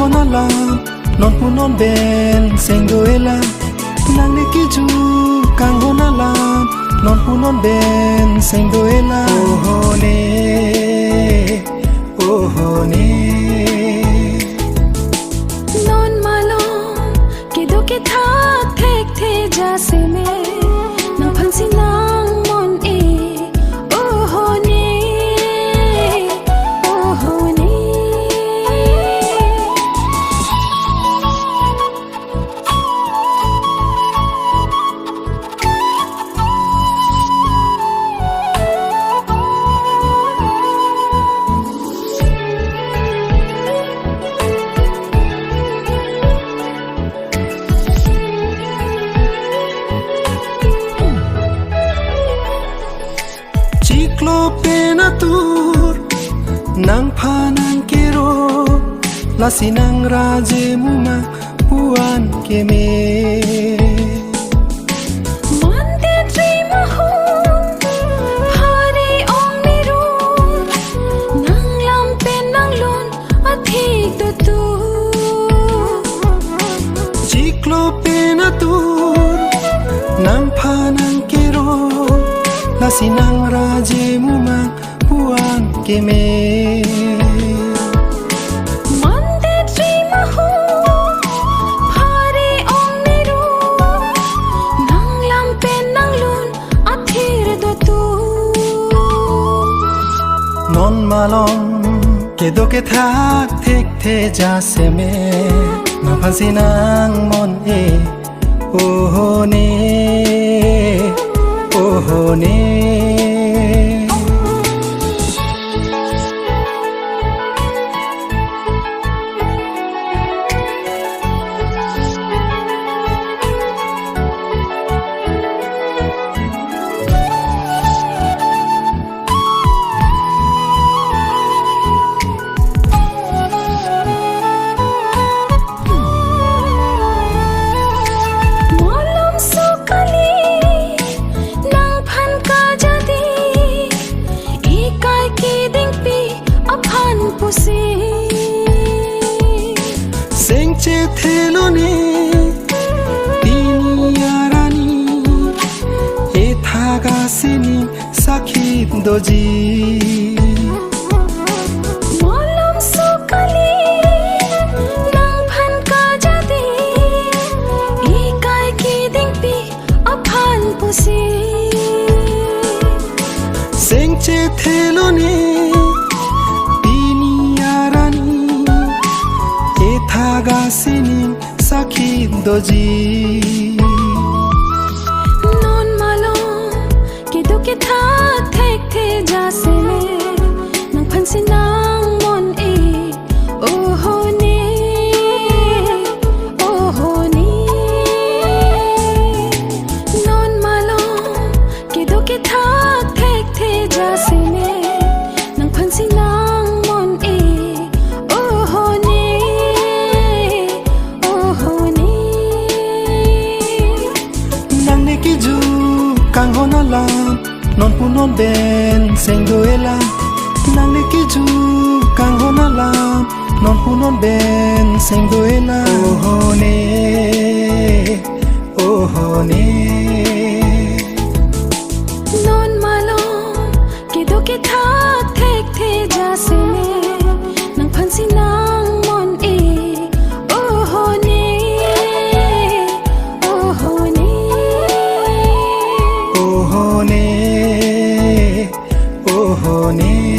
honala non punon ben sengoela nang nekiju kang honala non punon ben sengoela ohone non malong kedo ke thak thek the jase me nang phansi nang mon e ohone Ciklo penatur nang panang kero lasi nang raje muma puan keme mante dream ho phari ong miru nang lam pen nang lon athik to tu Ciklo penatur nang panang kero lasi nang raje muma puan keme mante dream ho phari ong miru nang lam pen nang lon athir to tu non malong kedo ke thak thek the jase me na phansi nang mon e ohone Malam sekali nang phan ka jadi ikai ki ding pi aphan pusi sengche thelone tiniyarani e thaga sini sakhi doji Malam sekali nang phan ka jadi ikai ki ding pi aphan pusi sengche thelone tiniyarani e thaga sini sakhi doji non malong kedo ke thak thek the jase me nang phan si nang mon e ohone non malong kedo ke thak thek the jase me nang phan si nang mon e ohone nang nekiju kang honala non punon ben sengoela nang nekiju kang honala non punon ben sengoela ohone non malong kedo ke thak thek the jase me nang phan si nang mon e ohone ohone